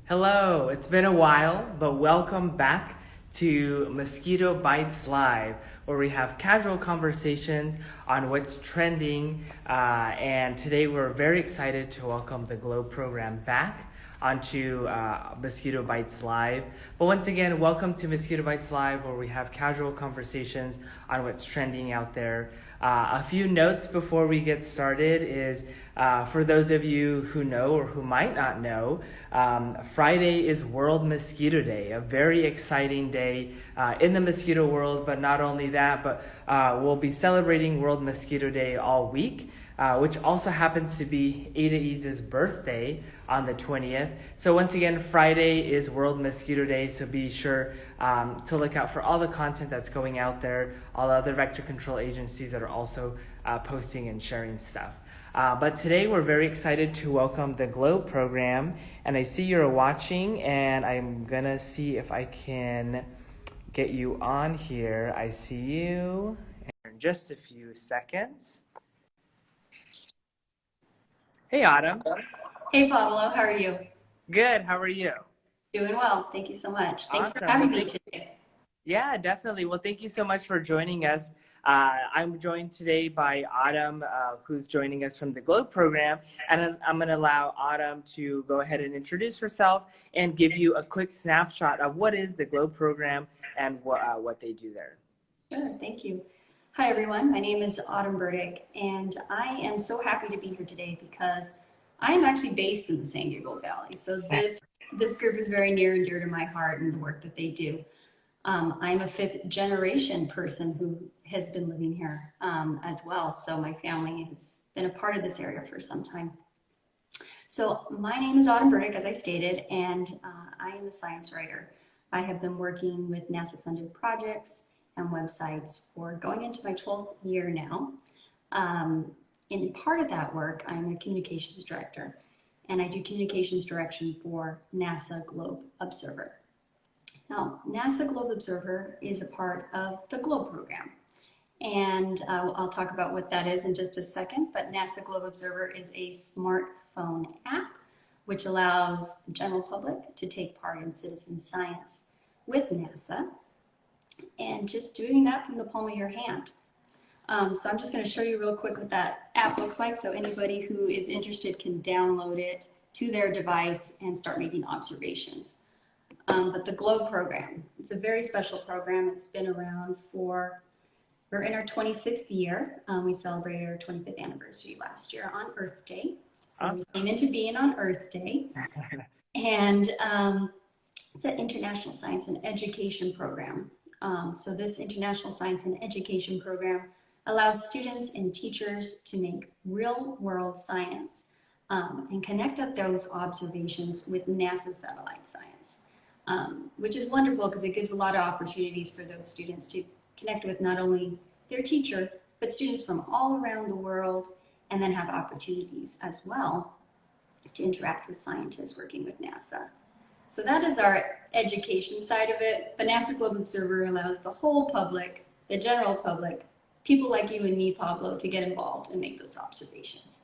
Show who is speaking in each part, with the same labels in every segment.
Speaker 1: Hello, it's been a while, but welcome back to Mosquito Bites Live, where we have casual conversations on what's trending. And today we're very excited to welcome the Globe program back onto Mosquito Bites Live. But once again, welcome to Mosquito Bites Live, where we have casual conversations on what's trending out there. A few notes before we get started is for those of you who know or who might not know, Friday is World Mosquito Day, a very exciting day in the mosquito world. But not only that, but we'll be celebrating World Mosquito Day all week. Which also happens to be Ada Ease's birthday on the 20th. So once again, Friday is World Mosquito Day, so be sure to look out for all the content that's going out there, all the other vector control agencies that are also posting and sharing stuff. But today we're very excited to welcome the Globe program, and I see you're watching, and I'm gonna see if I can get you on here. I see you in just a few seconds. Hey, Autumn.
Speaker 2: Hey, Pablo, how are you?
Speaker 1: Good. How are you?
Speaker 2: Doing well. Thank you so much. Thanks for
Speaker 1: Awesome.
Speaker 2: having me today.
Speaker 1: Yeah, definitely. Well, thank you so much for joining us. I'm joined today by Autumn, who's joining us from the Globe program. And I'm going to allow Autumn to go ahead and introduce herself and give you a quick snapshot of what is the Globe program and what they do there.
Speaker 2: Sure, thank you. Hi, everyone. My name is Autumn Burdick, and I am so happy to be here today because I am actually based in the San Gabriel Valley. So this group is very near and dear to my heart and the work that they do. I'm a fifth generation person who has been living here as well. So my family has been a part of this area for some time. So my name is Autumn Burdick, as I stated, and I am a science writer. I have been working with NASA-funded projects and websites for going into my 12th year now. In part of that work, I'm a communications director, and I do communications direction for NASA Globe Observer. Now, NASA Globe Observer is a part of the Globe program, and I'll talk about what that is in just a second, but NASA Globe Observer is a smartphone app which allows the general public to take part in citizen science with NASA, and just doing that from the palm of your hand. So I'm just going to show you real quick what that app looks like, so anybody who is interested can download it to their device and start making observations. But the Globe program, it's a very special program. It's been around we're in our 26th year. We celebrated our 25th anniversary last year on Earth Day. So awesome. We came into being on Earth Day. And it's an international science and education program. So this international science and education program allows students and teachers to make real-world science and connect up those observations with NASA satellite science, which is wonderful because it gives a lot of opportunities for those students to connect with not only their teacher, but students from all around the world, and then have opportunities as well to interact with scientists working with NASA. So that is our education side of it, but NASA Globe Observer allows the whole public, the general public, people like you and me, Pablo, to get involved and make those observations.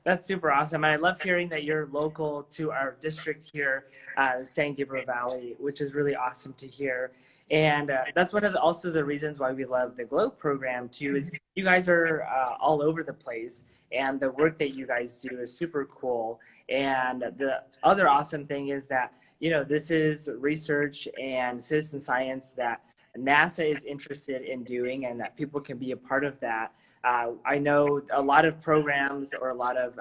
Speaker 1: That's super awesome. And I love hearing that you're local to our district here, the San Gabriel Valley, which is really awesome to hear. And that's one of also the reasons why we love the Globe program too, is you guys are all over the place, and the work that you guys do is super cool. And the other awesome thing is that, you know, this is research and citizen science that NASA is interested in doing, and that people can be a part of that. I know a lot of programs or a lot of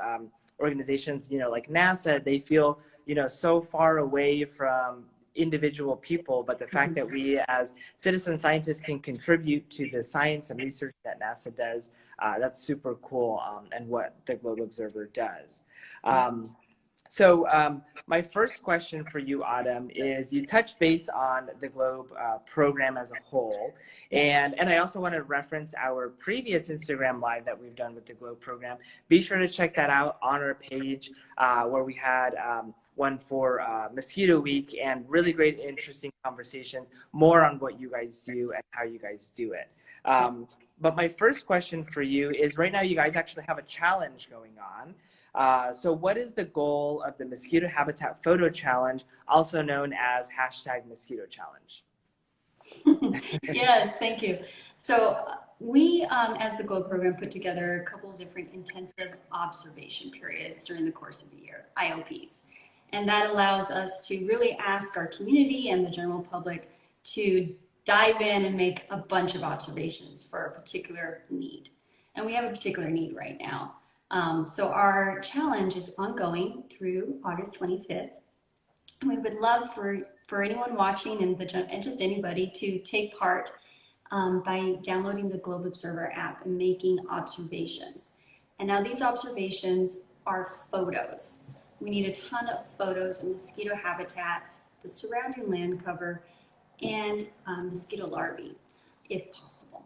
Speaker 1: organizations, you know, like NASA, they feel, you know, so far away from individual people, but the fact that we as citizen scientists can contribute to the science and research that NASA does, that's super cool, and what the Globe Observer does. So my first question for you, Autumn, is you touch base on the Globe program as a whole. And I also want to reference our previous Instagram Live that we've done with the Globe program. Be sure to check that out on our page where we had one for Mosquito Week, and really great, interesting conversations, more on what you guys do and how you guys do it. But my first question for you is, right now you guys actually have a challenge going on. So what is the goal of the Mosquito Habitat Photo Challenge, also known as #MosquitoChallenge?
Speaker 2: Yes, thank you. So we, as the GLOW program, put together a couple of different intensive observation periods during the course of the year, IOPs. And that allows us to really ask our community and the general public to dive in and make a bunch of observations for a particular need. And we have a particular need right now. So our challenge is ongoing through August 25th. We would love for anyone watching and just anybody to take part by downloading the Globe Observer app and making observations. And now these observations are photos. We need a ton of photos of mosquito habitats, the surrounding land cover, and mosquito larvae, if possible.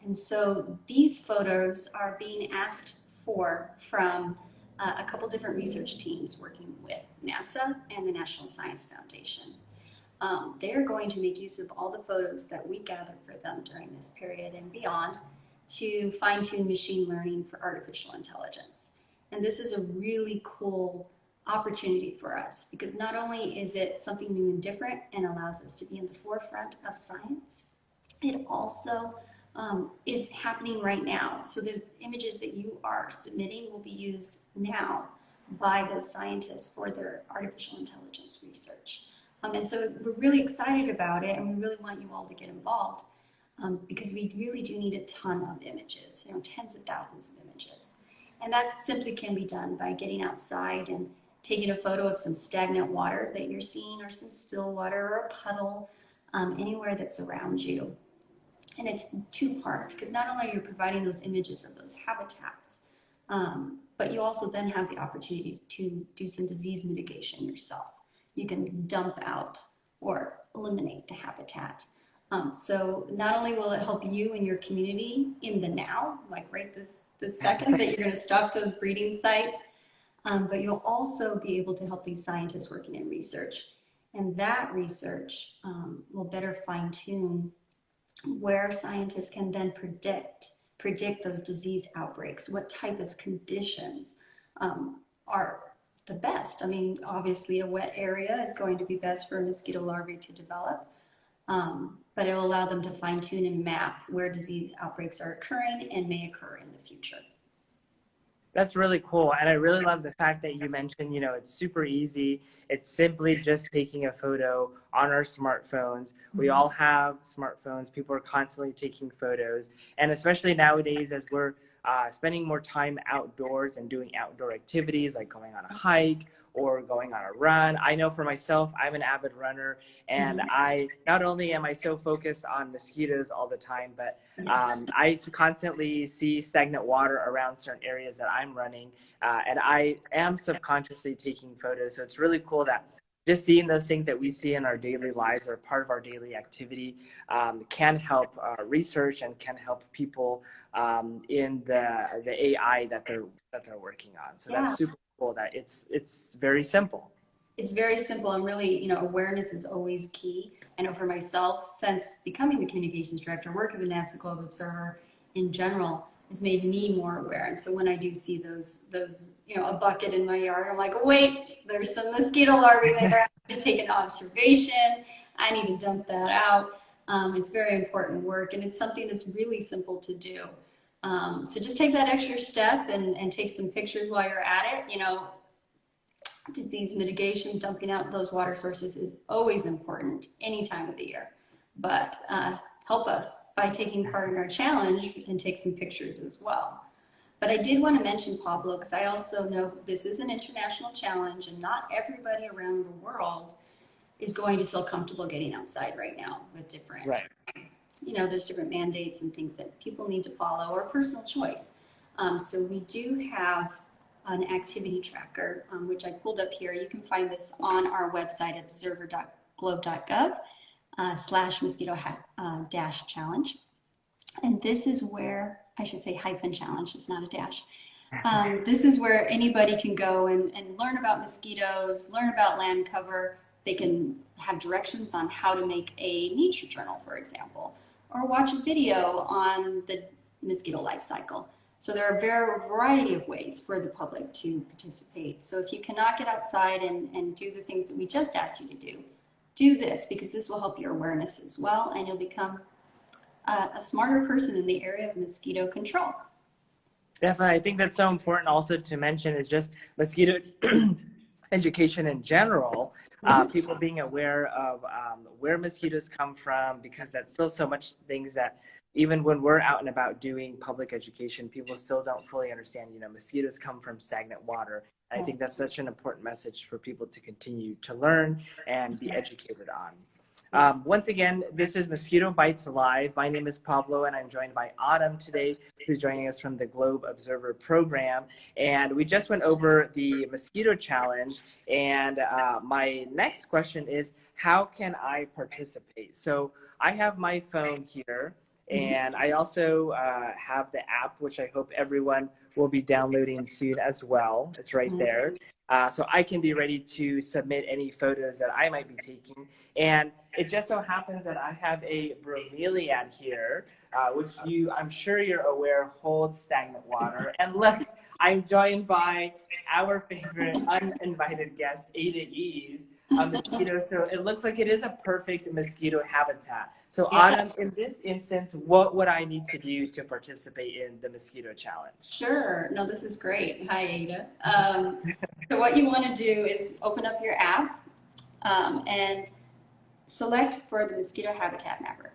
Speaker 2: And so these photos are being asked for from a couple different research teams working with NASA and the National Science Foundation. They're going to make use of all the photos that we gather for them during this period and beyond to fine-tune machine learning for artificial intelligence. And this is a really cool opportunity for us because not only is it something new and different and allows us to be in the forefront of science, it also is happening right now. So the images that you are submitting will be used now by those scientists for their artificial intelligence research. And so we're really excited about it, and we really want you all to get involved because we really do need a ton of images, tens of thousands of images. And that simply can be done by getting outside and taking a photo of some stagnant water that you're seeing, or some still water, or a puddle, anywhere that's around you. And it's two-part, because not only are you providing those images of those habitats, but you also then have the opportunity to do some disease mitigation yourself. You can dump out or eliminate the habitat. So not only will it help you and your community in the now, like right this second that you're going to stop those breeding sites, but you'll also be able to help these scientists working in research. And that research will better fine-tune where scientists can then predict those disease outbreaks, what type of conditions are the best. I mean, obviously a wet area is going to be best for mosquito larvae to develop, but it will allow them to fine tune and map where disease outbreaks are occurring and may occur in the future.
Speaker 1: That's really cool. And I really love the fact that you mentioned, it's super easy. It's simply just taking a photo on our smartphones. We all have smartphones. People are constantly taking photos. And especially nowadays, as we're spending more time outdoors and doing outdoor activities like going on a hike or going on a run. I know for myself, I'm an avid runner, and I not only am I so focused on mosquitoes all the time, but I constantly see stagnant water around certain areas that I'm running, and I am subconsciously taking photos. So it's really cool that just seeing those things that we see in our daily lives or part of our daily activity can help research and can help people in the AI that they're working on. So that's super cool that it's very simple.
Speaker 2: It's very simple, and really, awareness is always key. I know for myself, since becoming the communications director, working with NASA Globe Observer in general has made me more aware. And so when I do see those, a bucket in my yard, I'm like, wait, there's some mosquito larvae there. I need to take an observation. I need to dump that out. It's very important work, and it's something that's really simple to do. So just take that extra step and take some pictures while you're at it. Disease mitigation, dumping out those water sources is always important any time of the year. But help us by taking part in our challenge. We can take some pictures as well. But I did want to mention, Pablo, because I also know this is an international challenge, and not everybody around the world is going to feel comfortable getting outside right now with different, there's different mandates and things that people need to follow, or personal choice. So we do have an activity tracker, which I pulled up here. You can find this on our website, observer.globe.gov /mosquito-challenge. And this is where, I should say -challenge, it's not a dash. This is where anybody can go and learn about mosquitoes, learn about land cover. They can have directions on how to make a nature journal, for example, or watch a video on the mosquito life cycle. So there are a variety of ways for the public to participate. So if you cannot get outside and do the things that we just asked you to do this, because this will help your awareness as well, and you'll become a smarter person in the area of mosquito control.
Speaker 1: Definitely. I think that's so important also to mention is just mosquito education in general, people being aware of where mosquitoes come from, because that's still so much things that even when we're out and about doing public education, people still don't fully understand, mosquitoes come from stagnant water. And I think that's such an important message for people to continue to learn and be educated on. Once again, this is Mosquito Bites Live. My name is Pablo, and I'm joined by Autumn today, who's joining us from the Globe Observer program. And we just went over the Mosquito Challenge. And my next question is, how can I participate? So I have my phone here, and I also have the app, which I hope everyone will be downloading soon as well. It's right there. So I can be ready to submit any photos that I might be taking. And it just so happens that I have a bromeliad here, which I'm sure you're aware holds stagnant water. And look, I'm joined by our favorite uninvited guest, Ada Ease, a mosquito. So it looks like it is a perfect mosquito habitat. So Autumn, in this instance, what would I need to do to participate in the Mosquito Challenge?
Speaker 2: Sure. No, this is great. Hi, Ada. So what you want to do is open up your app and select for the Mosquito Habitat Mapper.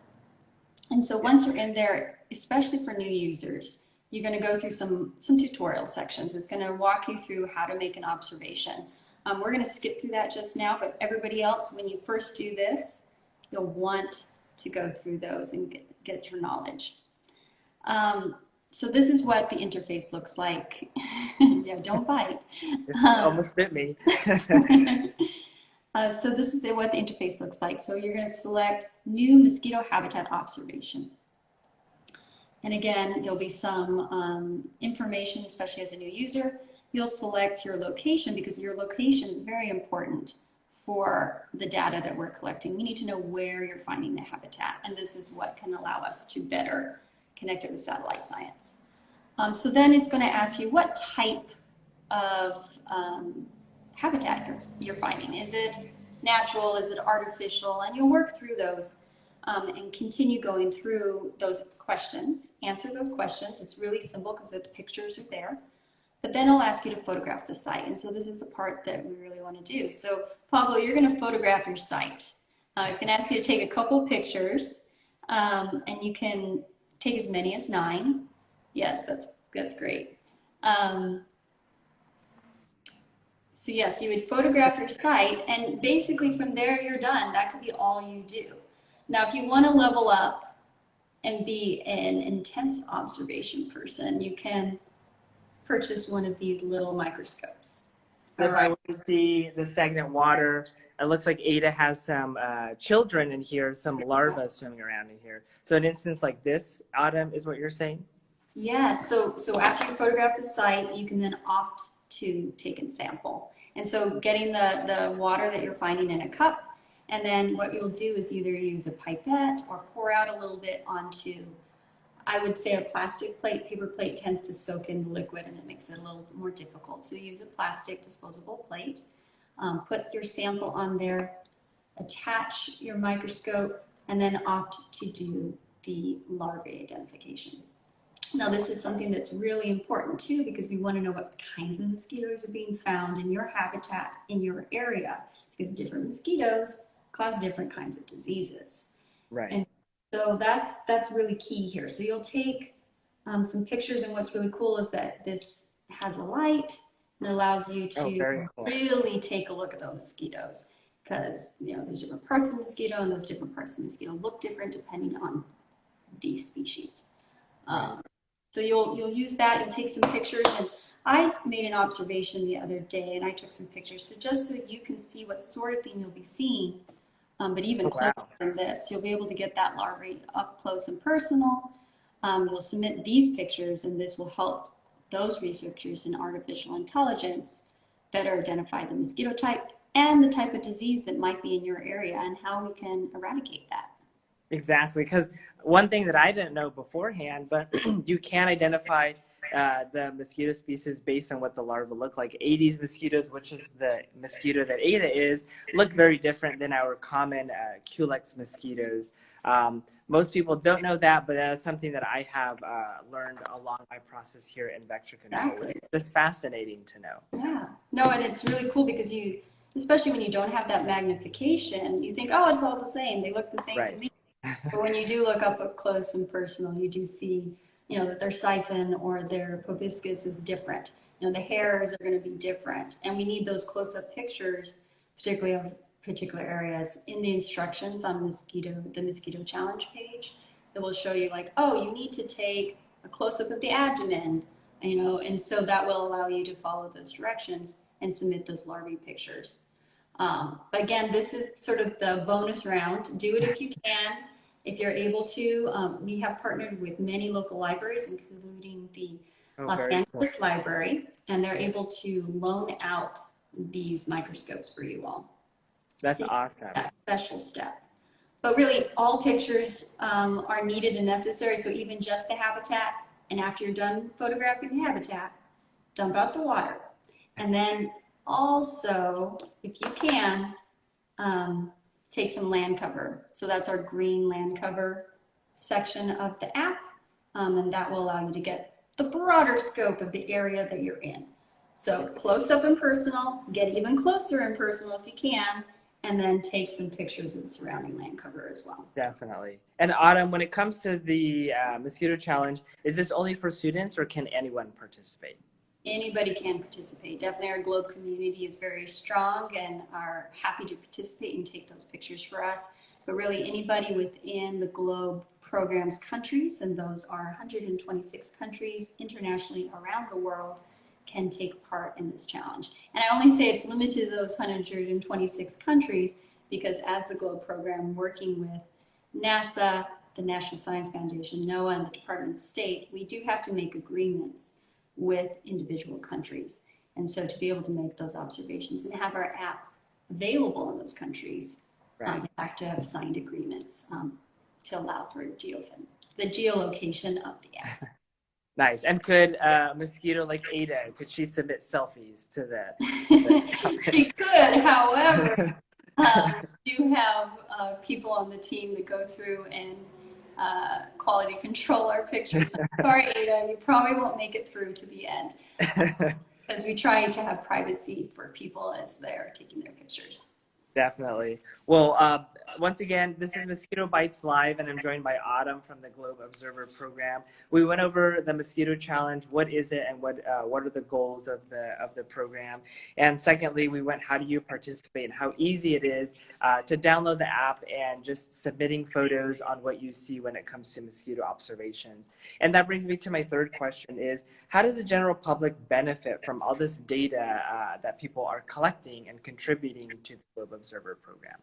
Speaker 2: And so once you're in there, especially for new users, you're going to go through some tutorial sections. It's going to walk you through how to make an observation. We're going to skip through that just now, but everybody else, when you first do this, you'll want to go through those and get your knowledge. So this is what the interface looks like. Yeah, don't bite.
Speaker 1: Almost bit me.
Speaker 2: So this is what the interface looks like. So you're going to select New Mosquito Habitat Observation. And again, there'll be some information, especially as a new user. You'll select your location because your location is very important for the data that we're collecting. We need to know where you're finding the habitat, and this is what can allow us to better connect it with satellite science. So then it's going to ask you what type of habitat you're finding. Is it natural? Is it artificial? And you'll work through those and continue going through those questions, answer those questions. It's really simple because the pictures are there. But then I'll ask you to photograph the site. And so this is the part that we really want to do. So Pablo, you're going to photograph your site. It's going to ask you to take a couple pictures, and you can take as many as 9. Yes, that's great. So yes, you would photograph your site, and basically from there you're done. That could be all you do. Now, if you want to level up and be an intense observation person, you can purchase one of these little microscopes.
Speaker 1: So if I want to see the stagnant water, it looks like Ada has some children in here, some larvae swimming around in here. So an instance like this, Autumn, is what you're saying?
Speaker 2: Yeah, so after you photograph the site, you can then opt to take a sample. And so getting the water that you're finding in a cup, and then what you'll do is either use a pipette or pour out a little bit onto, I would say, a plastic plate. Paper plate tends to soak in the liquid and it makes it a little more difficult. So use a plastic disposable plate, put your sample on there, attach your microscope, and then opt to do the larvae identification. Now this is something that's really important too, because we want to know what kinds of mosquitoes are being found in your habitat, in your area, because different mosquitoes cause different kinds of diseases.
Speaker 1: Right.
Speaker 2: And so that's really key here. So you'll take some pictures, and what's really cool is that this has a light and allows you to really take a look at those mosquitoes, because there's different parts of the mosquito, and those different parts of the mosquito look different depending on the species. So you'll use that, you'll take some pictures, and I made an observation the other day and I took some pictures. So just so you can see what sort of thing you'll be seeing, but even closer than this, you'll be able to get that larvae up close and personal. You'll submit these pictures, and this will help those researchers in artificial intelligence better identify the mosquito type and the type of disease that might be in your area and how we can eradicate that.
Speaker 1: Exactly, because one thing that I didn't know beforehand, but you can identify the mosquito species based on what the larvae look like. Aedes mosquitoes, which is the mosquito that Ada is, look very different than our common Culex mosquitoes. Most people don't know that, but that's something that I have learned along my process here in vector control.
Speaker 2: Exactly.
Speaker 1: It's just fascinating to know.
Speaker 2: Yeah. No, and it's really cool because you, especially when you don't have that magnification, you think, oh, it's all the same. They look the same to me. But when you do look up close and personal, you do see, that their siphon or their proboscis is different. The hairs are going to be different. And we need those close-up pictures, particularly of particular areas, in the instructions on the Mosquito Challenge page that will show you like, oh, you need to take a close-up of the abdomen, and so that will allow you to follow those directions and submit those larvae pictures. Again, this is sort of the bonus round. Do it if you can. If you're able to, we have partnered with many local libraries, including the Los Angeles Library, and they're able to loan out these microscopes for you all.
Speaker 1: That's awesome.
Speaker 2: That special step. But really, all pictures are needed and necessary, so even just the habitat, and after you're done photographing the habitat, dump out the water. And then also, if you can, take some land cover. So that's our green land cover section of the app, and that will allow you to get the broader scope of the area that you're in. So close up and personal, get even closer and personal if you can, and then take some pictures of the surrounding land cover as well.
Speaker 1: Definitely. And Autumn, when it comes to the Mosquito Challenge, is this only for students or can anyone participate?
Speaker 2: Anybody can participate. Definitely our Globe community is very strong and are happy to participate and take those pictures for us. But really anybody within the Globe program's countries, and those are 126 countries internationally around the world, can take part in this challenge. And I only say it's limited to those 126 countries because as the Globe program, working with NASA, the National Science Foundation, NOAA, and the Department of State, we do have to make agreements with individual countries. And so to be able to make those observations and have our app available in those countries, we have to have signed agreements to allow for the geolocation of the app.
Speaker 1: Nice. And could mosquito like Ada, could she submit selfies to the
Speaker 2: She could, however, do have people on the team that go through and quality control our pictures. So sorry, Ada, you probably won't make it through to the end because we try to have privacy for people as they're taking their pictures.
Speaker 1: Definitely. Well, once again, this is Mosquito Bites Live, and I'm joined by Autumn from the Globe Observer Program. We went over the Mosquito Challenge. What is it, and what are the goals of the program? And secondly, we went how do you participate and how easy it is to download the app and just submitting photos on what you see when it comes to mosquito observations. And that brings me to my third question: is how does the general public benefit from all this data that people are collecting and contributing to the Globe Observer Program?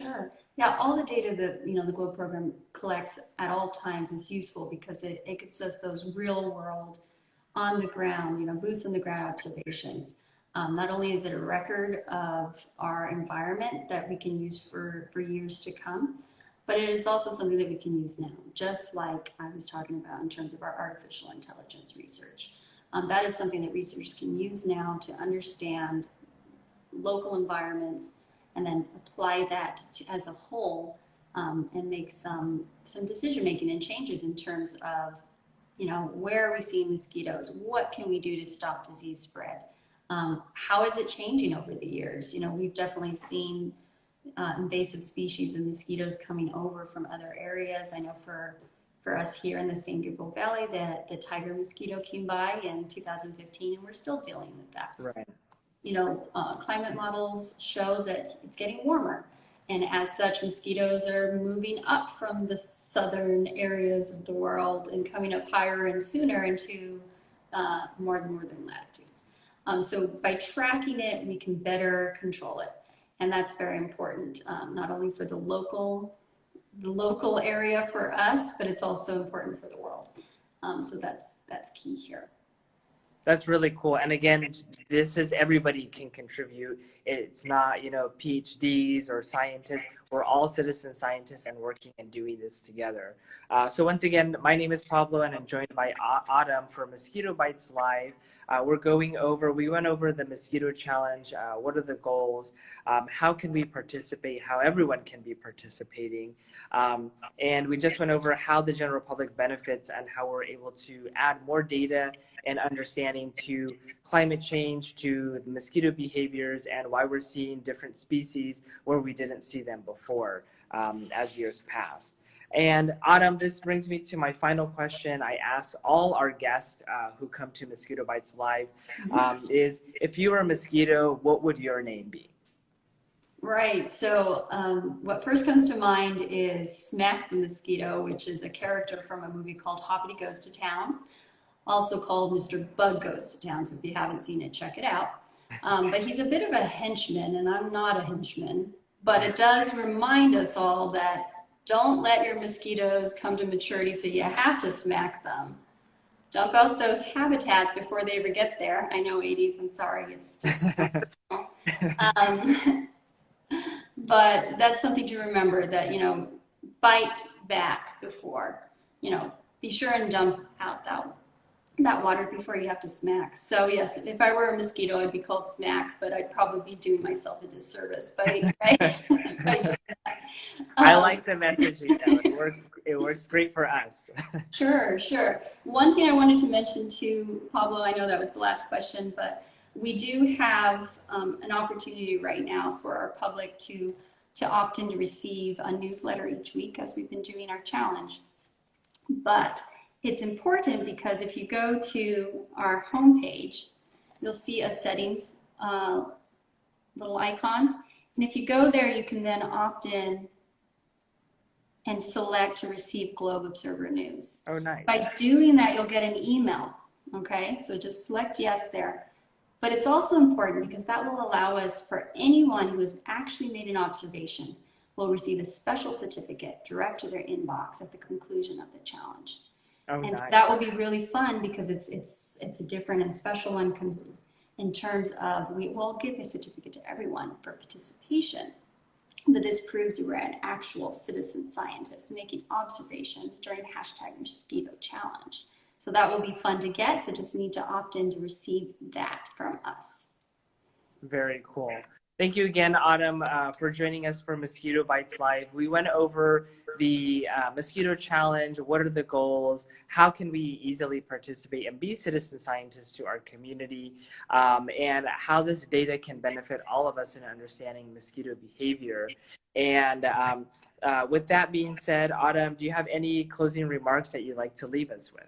Speaker 2: Sure. Yeah, all the data that the Globe program collects at all times is useful because it gives us those real world, on the ground, boots on the ground observations. Not only is it a record of our environment that we can use for years to come, but it is also something that we can use now, just like I was talking about in terms of our artificial intelligence research. That is something that researchers can use now to understand local environments and then apply that as a whole and make some decision making and changes in terms of, where are we seeing mosquitoes? What can we do to stop disease spread? How is it changing over the years? We've definitely seen invasive species of mosquitoes coming over from other areas. I know for us here in the San Gabriel Valley, the tiger mosquito came by in 2015, and we're still dealing with that.
Speaker 1: Right.
Speaker 2: Climate models show that it's getting warmer. And as such, mosquitoes are moving up from the southern areas of the world and coming up higher and sooner into more northern latitudes. So by tracking it, we can better control it. And that's very important, not only for the local area for us, but it's also important for the world. So that's key here.
Speaker 1: That's really cool. And again, this is everybody can contribute. it's not, PhDs or scientists. We're all citizen scientists and working and doing this together. So once again, my name is Pablo and I'm joined by Autumn for Mosquito Bites Live. We went over the Mosquito Challenge. What are the goals? How can we participate? How everyone can be participating. And we just went over how the general public benefits and how we're able to add more data and understanding to climate change, to the mosquito behaviors, and why we're seeing different species where we didn't see them before as years passed. And Autumn, this brings me to my final question. I ask all our guests who come to Mosquito Bites Live is, if you were a mosquito, what would your name be?
Speaker 2: Right. So what first comes to mind is Smack the Mosquito, which is a character from a movie called Hoppity Goes to Town, also called Mr. Bug Goes to Town. So if you haven't seen it, check it out. But he's a bit of a henchman, and I'm not a henchman. But it does remind us all that don't let your mosquitoes come to maturity, so you have to smack them. Dump out those habitats before they ever get there. I know, 80s, I'm sorry, it's just but that's something to remember, that, bite back before, be sure and dump out that water before you have to smack. So yes, if I were a mosquito, I'd be called Smack, but I'd probably be doing myself a disservice by doing that.
Speaker 1: I like the messaging though. It works great for us.
Speaker 2: Sure. One thing I wanted to mention too, Pablo, I know that was the last question, but we do have an opportunity right now for our public to opt in to receive a newsletter each week, as we've been doing our challenge. But it's important because if you go to our homepage, you'll see a settings little icon. And if you go there, you can then opt in and select to receive Globe Observer News.
Speaker 1: Oh, nice.
Speaker 2: By doing that, you'll get an email. Okay, so just select yes there. But it's also important because that will allow us, for anyone who has actually made an observation, will receive a special certificate direct to their inbox at the conclusion of the challenge.
Speaker 1: Oh,
Speaker 2: and
Speaker 1: nice.
Speaker 2: So that will be really fun because it's a different and special one in terms of we will give a certificate to everyone for participation. But this proves you were an actual citizen scientist making observations during #MosquitoChallenge. So that will be fun to get. So just need to opt in to receive that from us.
Speaker 1: Very cool. Thank you again, Autumn, for joining us for Mosquito Bites Live. We went over the Mosquito Challenge. What are the goals? How can we easily participate and be citizen scientists to our community? And how this data can benefit all of us in understanding mosquito behavior. And with that being said, Autumn, do you have any closing remarks that you'd like to leave us with?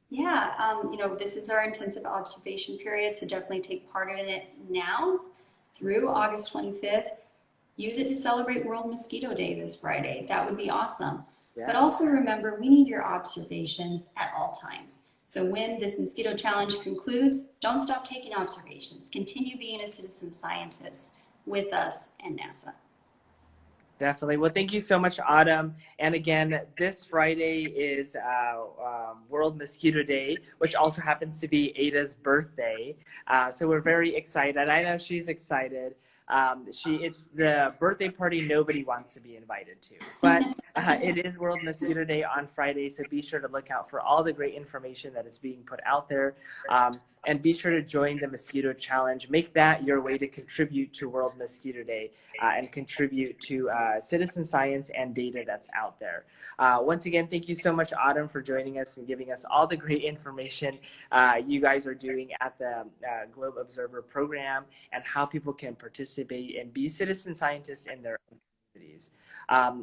Speaker 2: Yeah, this is our intensive observation period, so definitely take part in it now through August 25th. Use it to celebrate World Mosquito Day this Friday. That would be awesome. Yeah. But also remember, we need your observations at all times. So when this Mosquito Challenge concludes, don't stop taking observations. Continue being a citizen scientist with us and NASA.
Speaker 1: Definitely. Well, thank you so much, Autumn. And again, this Friday is World Mosquito Day, which also happens to be Ada's birthday. So we're very excited. I know she's excited. It's the birthday party nobody wants to be invited to. But it is World Mosquito Day on Friday, so be sure to look out for all the great information that is being put out there. And be sure to join the Mosquito Challenge. Make that your way to contribute to World Mosquito Day and contribute to citizen science and data that's out there. Once again, thank you so much, Autumn, for joining us and giving us all the great information you guys are doing at the Globe Observer program and how people can participate and be citizen scientists in their own communities.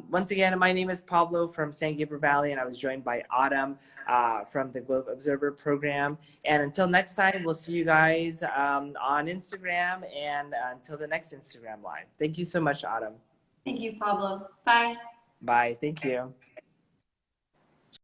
Speaker 1: Once again, my name is Pablo from San Gabriel Valley, and I was joined by Autumn from the Globe Observer program. And until next time, we'll see you guys on Instagram, and until the next Instagram Live. Thank you so much, Autumn.
Speaker 2: Thank you, Pablo. Bye.
Speaker 1: Bye. Thank you.